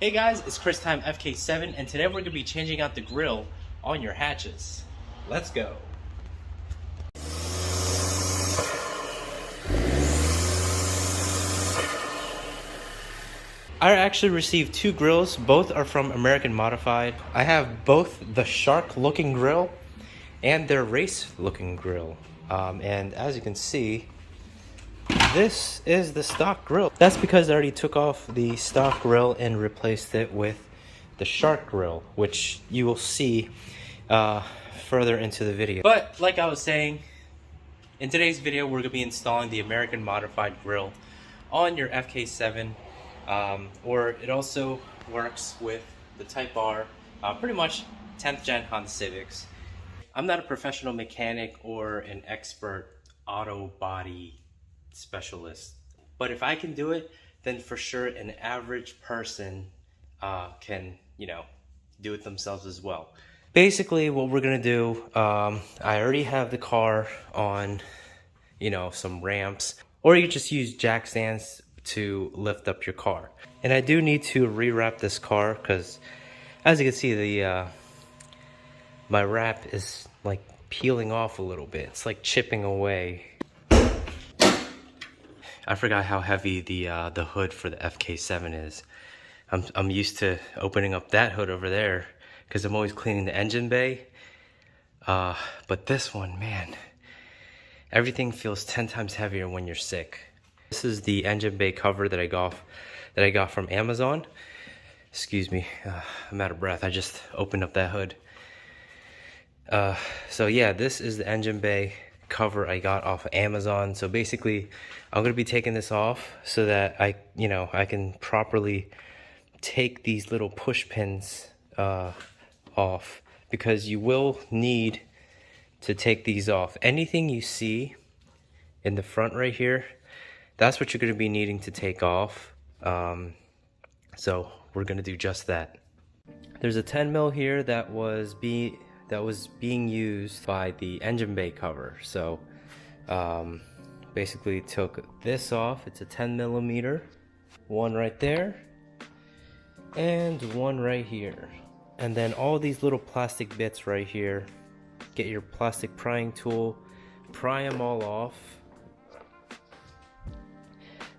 Hey guys, it's Chris Time FK7, and today we're going to be changing out the grill on your hatches. Let's go. I actually received two grills. Both are from American Modified. I have both the shark looking grill and their race looking grill. And as you can see, this is the stock grill. That's because I already took off the stock grill and replaced it with the shark grill, which you will see further into the video. But like I was saying, in today's video we're going to be installing the American Modified grill on your FK7, or it also works with the Type R, pretty much 10th gen Honda Civics. I'm not a professional mechanic or an expert auto body specialist, but if I can do it, then for sure an average person can, do it themselves as well. Basically what we're gonna do, I already have the car on, some ramps, or you just use jack stands to lift up your car. And I do need to rewrap this car because, as you can see, the my wrap is like peeling off a little bit. It's like chipping away. I forgot how heavy the hood for the FK7 is. I'm used to opening up that hood over there because I'm always cleaning the engine bay. But this one, man, everything feels 10 times heavier when you're sick. This is the engine bay cover that I got from Amazon. Excuse me, I'm out of breath. I just opened up that hood. So yeah, this is the engine bay cover I got off of Amazon. So basically, I'm gonna be taking this off so that I can properly take these little push pins off, because you will need to take these off. Anything you see in the front right here, that's what you're going to be needing to take off. So we're going to do just that. There's a 10 mil here that was being used by the engine bay cover. So basically took this off. It's a 10 millimeter, one right there and one right here. And then all these little plastic bits right here, get your plastic prying tool, pry them all off.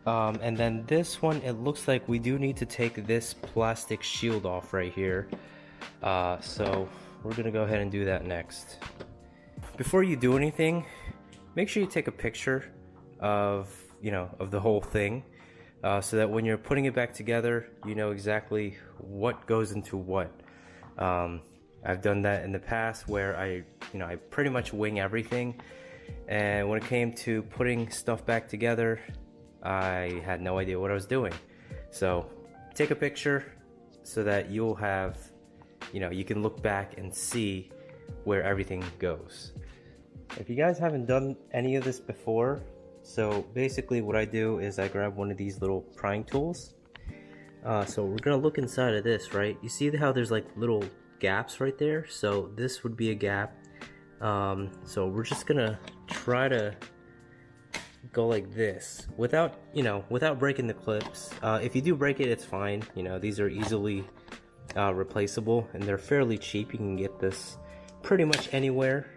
And then this one, it looks like we do need to take this plastic shield off right here. So we're gonna go ahead and do that next. Before you do anything, make sure you take a picture of the whole thing, so that when you're putting it back together, you know exactly what goes into what. I've done that in the past where I pretty much wing everything, and when it came to putting stuff back together, I had no idea what I was doing. So take a picture so that you'll have, you can look back and see where everything goes. If you guys haven't done any of this before, so basically what I do is I grab one of these little prying tools. So we're gonna look inside of this, right? You see how there's like little gaps right there? So this would be a gap. So we're just gonna try to go like this without breaking the clips. If you do break it, it's fine. These are easily replaceable and they're fairly cheap. You can get this pretty much anywhere.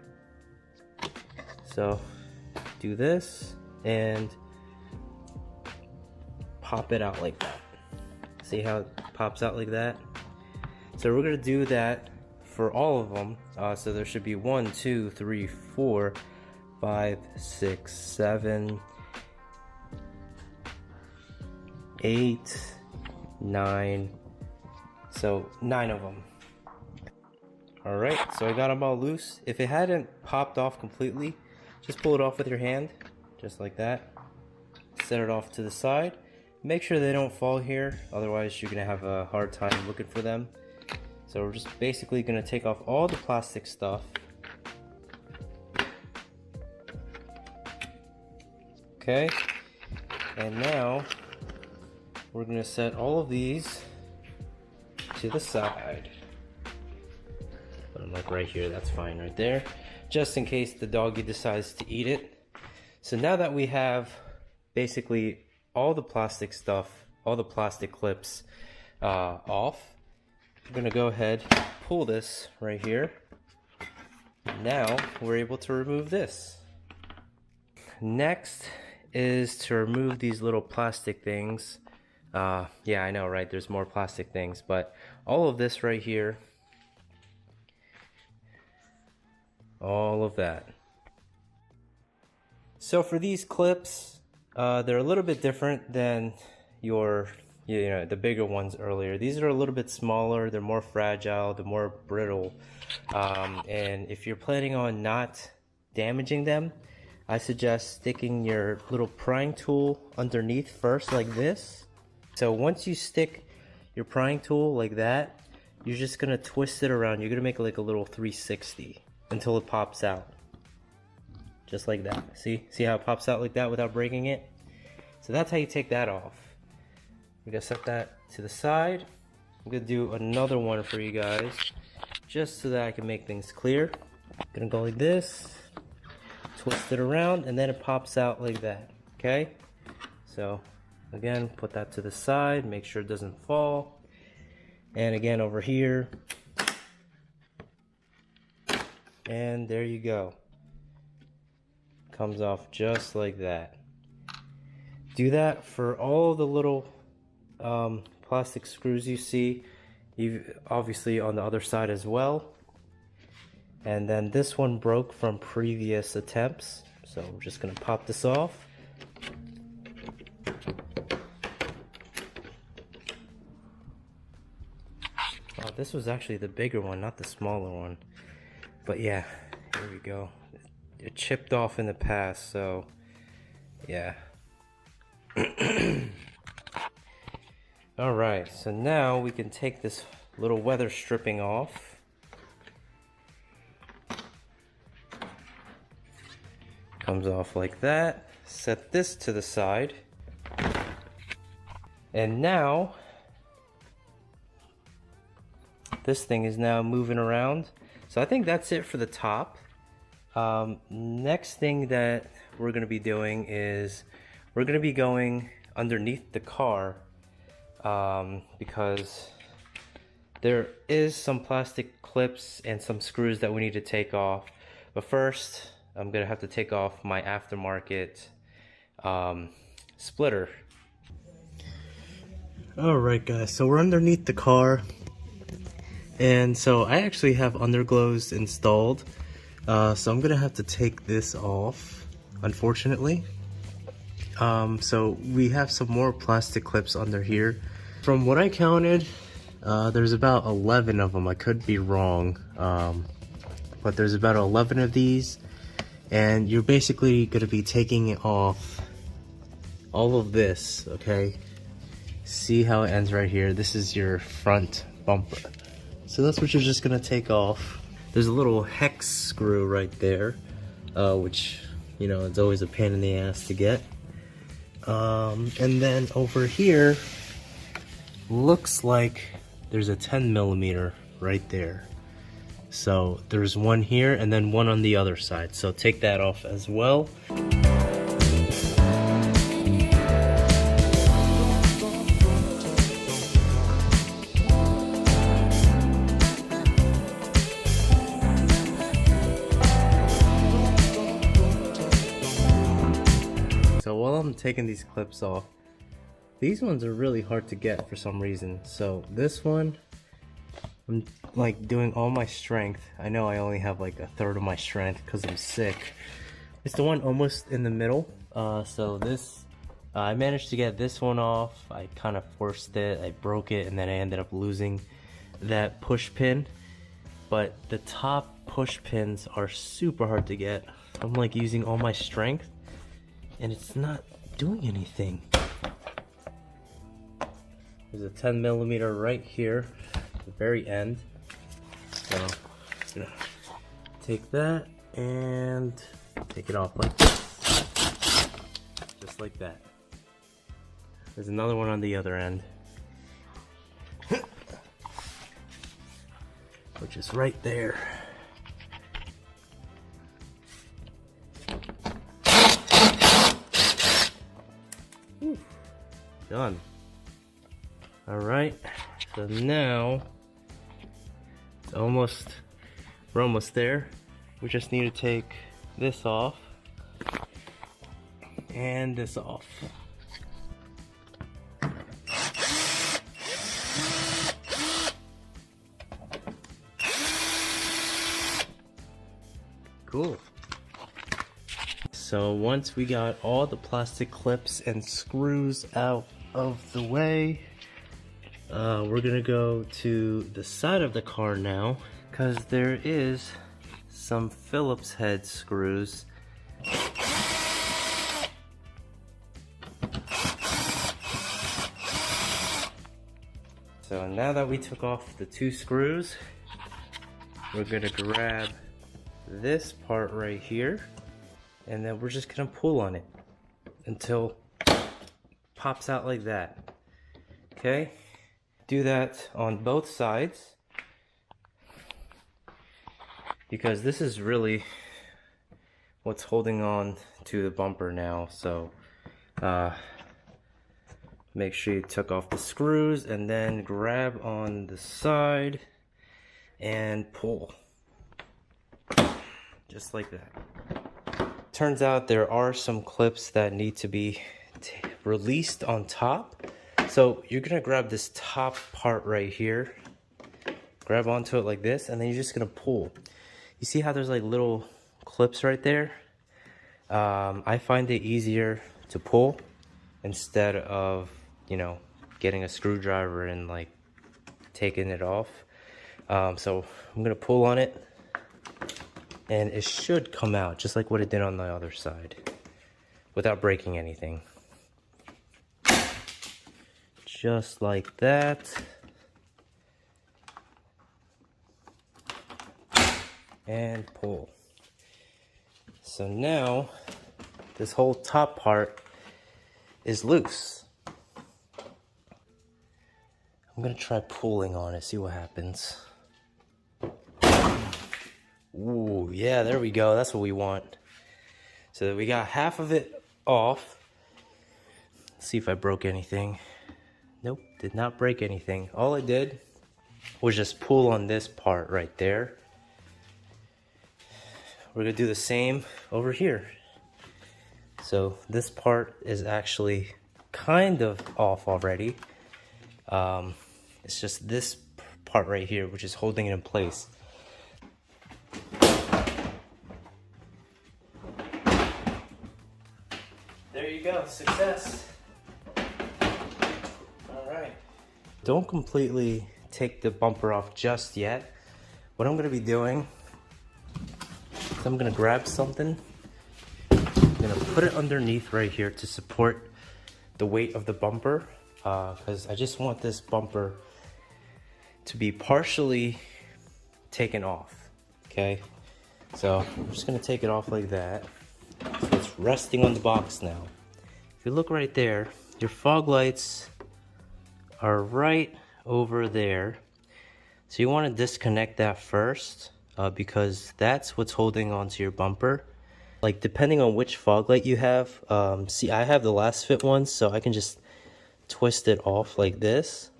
So do this and pop it out like that. See how it pops out like that? So we're gonna do that for all of them. So there should be 1, 2, 3, 4, 5, 6, 7, 8, 9. So 9 of them. All right, so I got them all loose. If it hadn't popped off completely, just pull it off with your hand, just like that. Set it off to the side. Make sure they don't fall here, otherwise you're gonna have a hard time looking for them. So we're just basically gonna take off all the plastic stuff. Okay, and now we're gonna set all of these to the side. Put them like right here, that's fine right there, just in case the doggy decides to eat it. So now that we have basically all the plastic stuff, all the plastic clips off. I'm gonna go ahead, pull this right here. Now we're able to remove this. Next is to remove these little plastic things. Yeah, I know, right? There's more plastic things, but all of this right here, all of that. So for these clips, they're a little bit different than the bigger ones earlier. These are a little bit smaller, they're more fragile, they're more brittle. And if you're planning on not damaging them, I suggest sticking your little prying tool underneath first like this. So once you stick your prying tool like that, you're just gonna twist it around. You're gonna make like a little 360 until it pops out. Just like that. See how it pops out like that without breaking it? So that's how you take that off. We're gonna set that to the side. I'm gonna do another one for you guys, just so that I can make things clear. I'm gonna go like this, twist it around, and then it pops out like that, okay? So again, put that to the side, make sure it doesn't fall. And again over here. And there you go. Comes off just like that. Do that for all the little plastic screws you see, obviously on the other side as well. And then this one broke from previous attempts, so we're just gonna pop this off. Oh, this was actually the bigger one, not the smaller one. But yeah, here we go. It chipped off in the past, so yeah. Alright, so now we can take this little weather stripping off. Comes off like that. Set this to the side. And now, this thing is now moving around. So I think that's it for the top. Next thing that we're going to be doing is we're going to be going underneath the car, because there is some plastic clips and some screws that we need to take off. But first, I'm going to have to take off my aftermarket splitter. Alright guys, so we're underneath the car. And so I actually have underglows installed. So I'm gonna have to take this off, unfortunately. So we have some more plastic clips under here. From what I counted, there's about 11 of them. I could be wrong, but there's about 11 of these, and you're basically gonna be taking off all of this, okay? See how it ends right here? This is your front bumper. So that's what you're just gonna take off. There's a little hex screw right there, which, you know, it's always a pain in the ass to get. And then over here, looks like there's a 10mm right there. So there's one here and then one on the other side. So take that off as well. So while I'm taking these clips off, these ones are really hard to get for some reason. So this one, I'm like doing all my strength. I know I only have like a third of my strength because I'm sick. It's the one almost in the middle. So this, I managed to get this one off. I kind of forced it, I broke it, and then I ended up losing that push pin. But the top push pins are super hard to get. I'm like using all my strength, and it's not doing anything. There's a 10mm right here at the very end. So I'm gonna take that and take it off like this. Just like that. There's another one on the other end, which is right there. Done. All right, So now we're almost there. We just need to take this off and this off. Cool. So once we got all the plastic clips and screws out of the way, we're gonna go to the side of the car now, because there is some Phillips head screws. So now that we took off the 2 screws, we're gonna grab this part right here, and then we're just gonna pull on it until it pops out like that. Okay? Do that on both sides, because this is really what's holding on to the bumper now. So make sure you took off the screws and then grab on the side and pull. Just like that. Turns out there are some clips that need to be released on top. So you're gonna grab this top part right here, grab onto it like this, and then you're just gonna pull. You see how there's like little clips right there? I find it easier to pull instead of, you know, getting a screwdriver and like taking it off. So I'm gonna pull on it, and it should come out just like what it did on the other side without breaking anything. Just like that. And pull. So now this whole top part is loose. I'm gonna try pulling on it, see what happens. Ooh, yeah, there we go. That's what we want. So we got half of it off. Let's see if I broke anything. Nope, did not break anything. All I did was just pull on this part right there. We're gonna do the same over here. So this part is actually kind of off already. It's just this part right here which is holding it in place. There you go, success. Alright. Don't completely take the bumper off just yet. What I'm gonna be doing is I'm gonna grab something. I'm gonna put it underneath right here to support the weight of the bumper, because I just want this bumper to be partially taken off. Okay, so I'm just gonna take it off like that. So it's resting on the box now. If you look right there, your fog lights are right over there. So you want to disconnect that first, because that's what's holding onto your bumper. Like depending on which fog light you have, see I have the last fit one, so I can just twist it off like this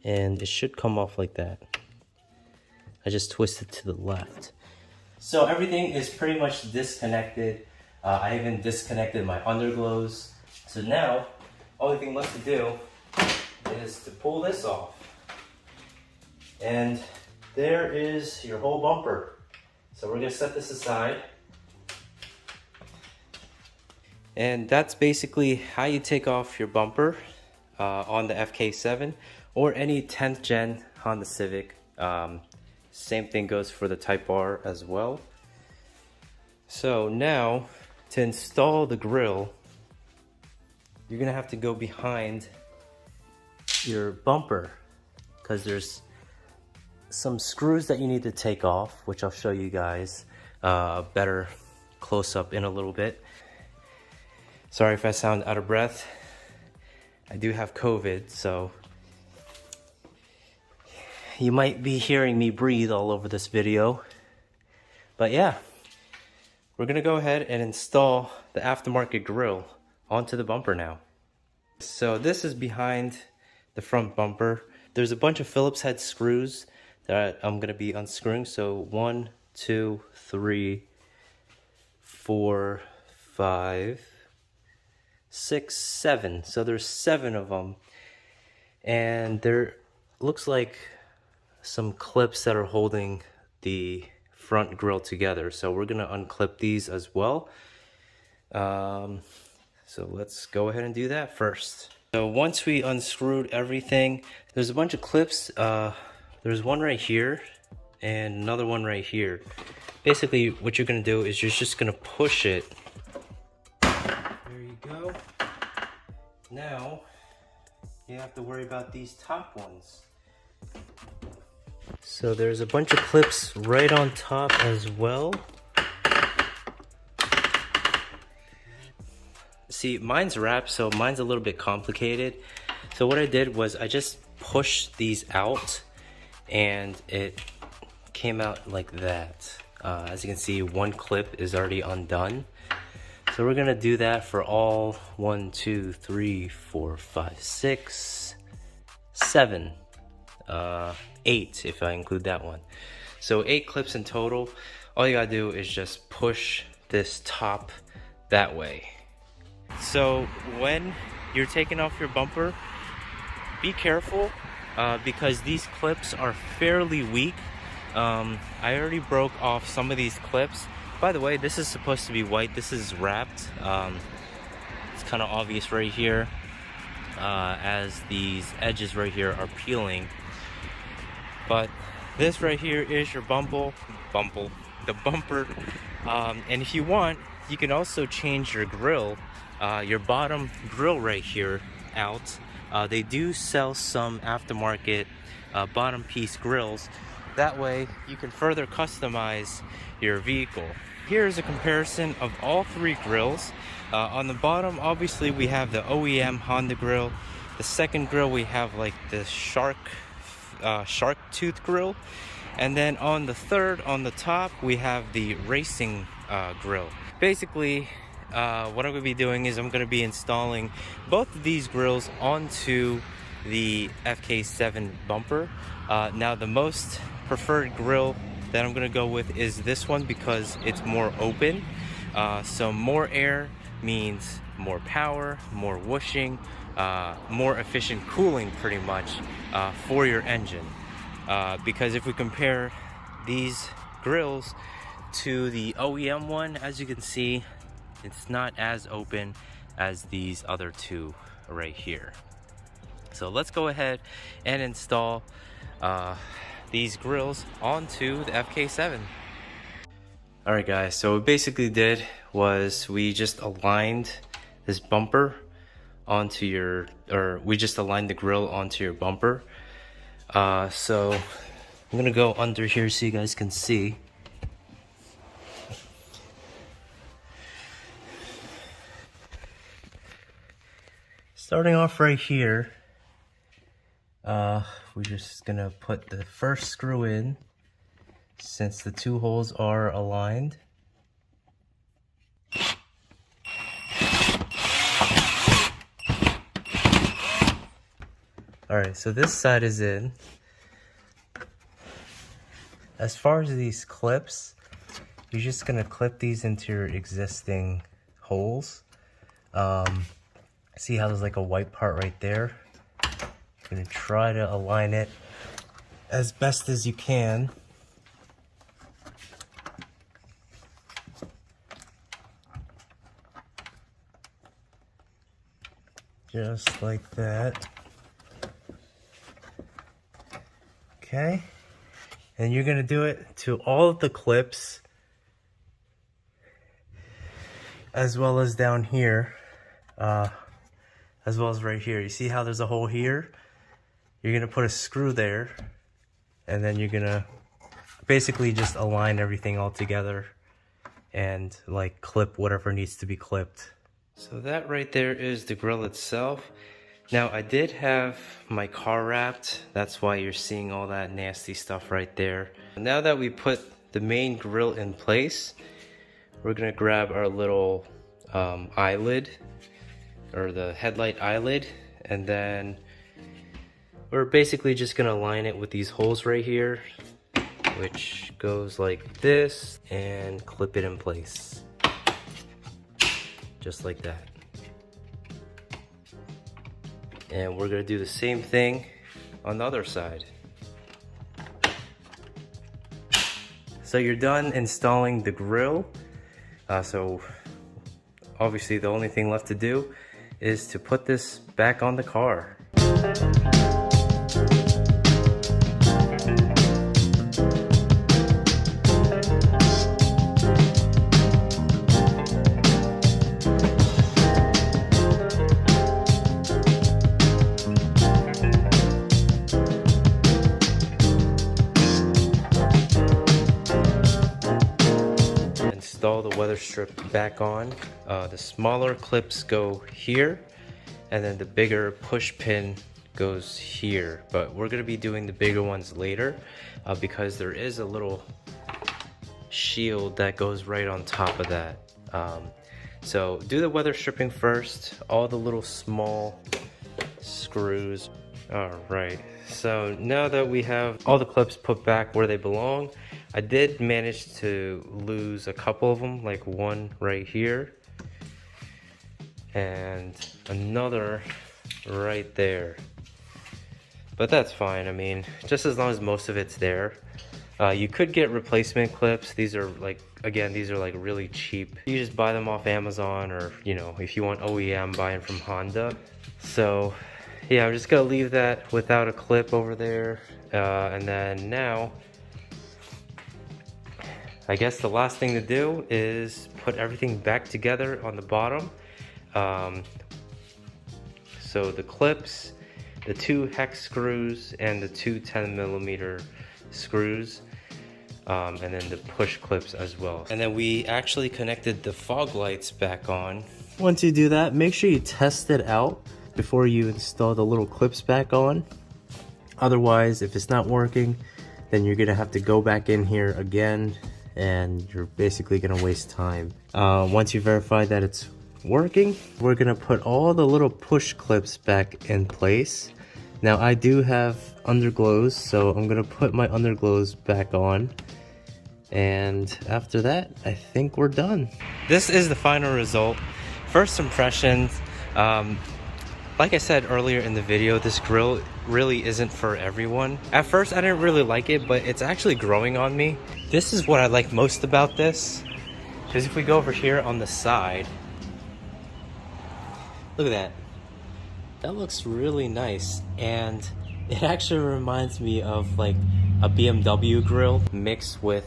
and it should come off like that. I just twist it to the left. So everything is pretty much disconnected. I even disconnected my underglows. So now, only thing left to do is to pull this off. And there is your whole bumper. So we're gonna set this aside. And that's basically how you take off your bumper on the FK7 or any 10th gen Honda Civic. Same thing goes for the Type R as well. So now, to install the grille, you're gonna have to go behind your bumper because there's some screws that you need to take off, which I'll show you guys a better close-up in a little bit. Sorry if I sound out of breath. I do have COVID, so you might be hearing me breathe all over this video. But yeah, we're gonna go ahead and install the aftermarket grille onto the bumper now. So this is behind the front bumper. There's a bunch of Phillips head screws that I'm gonna be unscrewing. So 1, 2, 3, 4, 5, 6, 7. So there's 7 of them, and there looks like some clips that are holding the front grill together. So we're gonna unclip these as well. So let's go ahead and do that first. So once we unscrewed everything, there's a bunch of clips. There's one right here and another one right here. Basically what you're gonna do is you're just gonna push it. There you go. Now you have to worry about these top ones. So there's a bunch of clips right on top as well. See, mine's wrapped, so mine's a little bit complicated. So what I did was I just pushed these out and it came out like that. As you can see, one clip is already undone. So we're gonna do that for all 1, 2, 3, 4, 5, 6, 7, 8 if I include that one. So 8 clips in total. All you gotta do is just push this top that way. So when you're taking off your bumper, be careful because these clips are fairly weak. I already broke off some of these clips. By the way, this is supposed to be white. This is wrapped. It's kind of obvious right here as these edges right here are peeling. But this right here is your the bumper. And if you want, you can also change your grill, your bottom grill right here out. They do sell some aftermarket bottom piece grills. That way you can further customize your vehicle. Here's a comparison of all 3 grills. On the bottom, obviously we have the OEM Honda grill. The second grill we have like the shark tooth grill, and then on the third, on the top, we have the racing grill. Basically what I'm going to be doing is I'm going to be installing both of these grills onto the FK7 bumper. Now the most preferred grill that I'm going to go with is this one because it's more open. So more air means more power, more whooshing, more efficient cooling pretty much for your engine. Because if we compare these grills to the OEM one, as you can see, it's not as open as these other 2 right here. So let's go ahead and install these grills onto the FK7. Alright guys, so what we basically did was we just aligned this bumper onto your, we just aligned the grill onto your bumper. So I'm gonna go under here so you guys can see. Starting off right here, we're just gonna put the first screw in since the 2 holes are aligned. Alright, so this side is in. As far as these clips, you're just gonna clip these into your existing holes. See how there's like a white part right there? You're gonna try to align it as best as you can. Just like that. Okay. And you're gonna do it to all of the clips as well as down here. As well as right here. You see how there's a hole here? You're gonna put a screw there, and then you're gonna basically just align everything all together and like clip whatever needs to be clipped. So that right there is the grill itself. Now I did have my car wrapped, that's why you're seeing all that nasty stuff right there. Now that we put the main grill in place, we're gonna grab our little eyelid, or the headlight eyelid, and then we're basically just gonna line it with these holes right here, which goes like this, and clip it in place. Just like that. And we're gonna do the same thing on the other side. So you're done installing the grill. So obviously the only thing left to do is to put this back on the car. Install the weather strip back on. The smaller clips go here, and then the bigger push pin goes here. But we're gonna be doing the bigger ones later because there is a little shield that goes right on top of that. So do the weather stripping first, all the little small screws. All right, so now that we have all the clips put back where they belong, I did manage to lose a couple of them, like one right here and another right there. But that's fine, I mean, just as long as most of it's there. You could get replacement clips. These are like, again, these are like really cheap. You just buy them off Amazon, or, you know, if you want OEM, buy them from Honda. So yeah, I'm just gonna leave that without a clip over there. And then now, I guess the last thing to do is put everything back together on the bottom. So the clips, the 2 hex screws, and the 2 10mm screws, and then the push clips as well. And then we actually connected the fog lights back on. Once you do that, make sure you test it out before you install the little clips back on. Otherwise, if it's not working, then you're gonna have to go back in here again, and you're basically gonna waste time. Once you verify that it's working, we're gonna put all the little push clips back in place. Now I do have underglows, so I'm gonna put my underglows back on, and after that I think we're done. This is the final result. First impressions, like I said earlier in the video, this grill really isn't for everyone. At first I didn't really like it, but it's actually growing on me. This is what I like most about this, because if we go over here on the side, look at that. That looks really nice, and it actually reminds me of like a BMW grill mixed with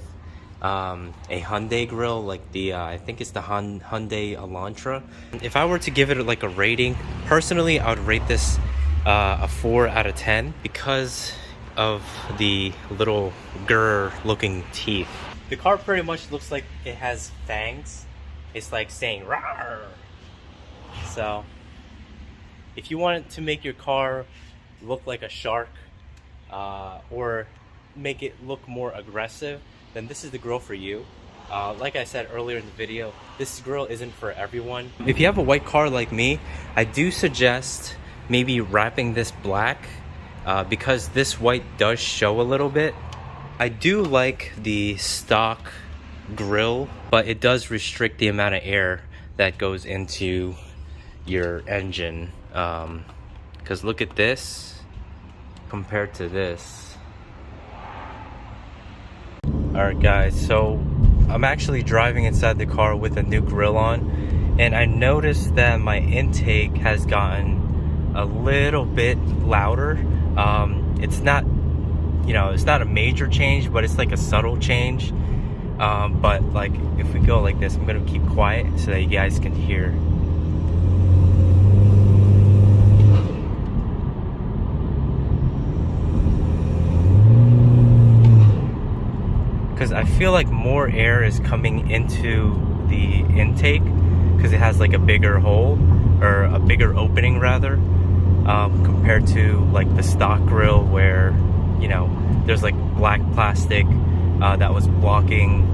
a Hyundai grill, like the I think it's the Hyundai Elantra. If I were to give it like a rating, personally I would rate this a 4 out of 10 because of the little Grille looking teeth. The car pretty much looks like it has fangs. It's like saying rawr. So if you want to make your car look like a shark, or make it look more aggressive, then this is the grill for you. Like I said earlier in the video, this grill isn't for everyone. If you have a white car like me, I do suggest maybe wrapping this black, because this white does show a little bit. I do like the stock grill, but it does restrict the amount of air that goes into your engine. Because look at this compared to this. Alright guys, so I'm actually driving inside the car with a new grill on, and I noticed that my intake has gotten a little bit louder. It's not, you know, it's not a major change, but it's like a subtle change. But like if we go like this, I'm gonna keep quiet so that you guys can hear. Because I feel like more air is coming into the intake because it has like a bigger hole, or a bigger opening rather, compared to like the stock grill where, you know, there's like black plastic that was blocking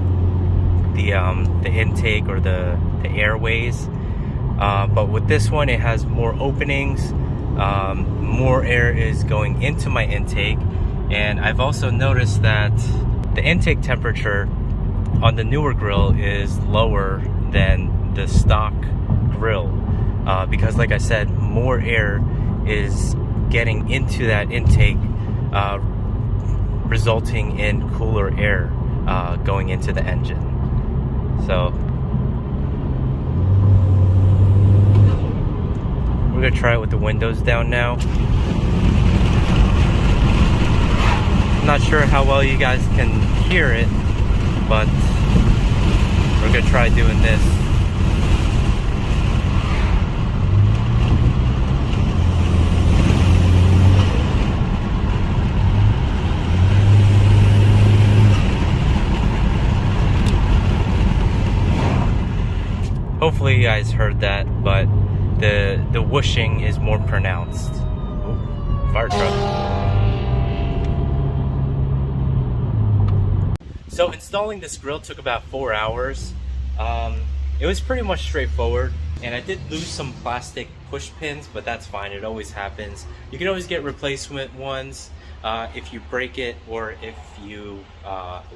the intake or the airways. But with this one, it has more openings, more air is going into my intake. And I've also noticed that the intake temperature on the newer Grille is lower than the stock Grille, because like I said, more air is getting into that intake, resulting in cooler air going into the engine. So we're gonna try it with the windows down now. I'm not sure how well you guys can hear it, but we're gonna try doing this. Hopefully you guys heard that, but the whooshing is more pronounced. Ooh, fire truck. So installing this Grille took about 4 hours. It was pretty much straightforward, and I did lose some plastic push pins, but that's fine, it always happens. You can always get replacement ones if you break it or if you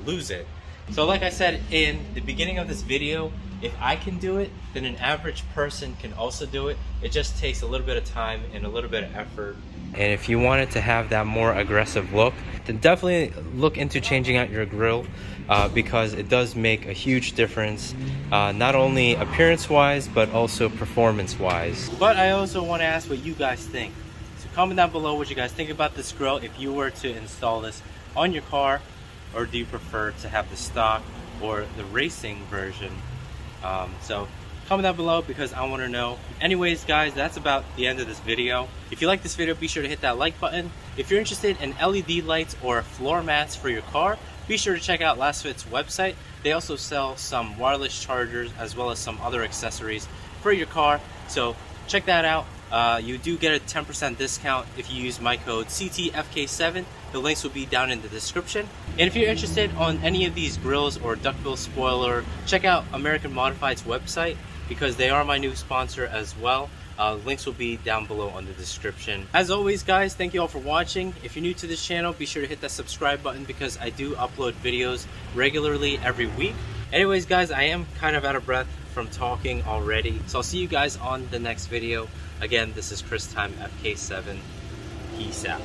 lose it. So like I said in the beginning of this video, if I can do it, then an average person can also do it. It just takes a little bit of time and a little bit of effort. And if you wanted to have that more aggressive look, then definitely look into changing out your Grille, because it does make a huge difference, not only appearance wise but also performance wise. But I also want to ask what you guys think. So comment down below what you guys think about this Grille if you were to install this on your car, or do you prefer to have the stock or the racing version? So comment down below because I want to know. Anyways guys, that's about the end of this video. If you like this video, be sure to hit that like button. If you're interested in LED lights or floor mats for your car, be sure to check out LastFit's website. They also sell some wireless chargers as well as some other accessories for your car, so check that out. You do get a 10% discount if you use my code CTFK7. The links will be down in the description. And if you're interested on any of these grills or duckbill spoiler, check out American Modified's website because they are my new sponsor as well. Links will be down below on the description. As always guys, thank you all for watching. If you're new to this channel, be sure to hit that subscribe button because I do upload videos regularly every week. Anyways guys, I am kind of out of breath from talking already, so I'll see you guys on the next video. Again, this is Chris Time FK7. Peace out.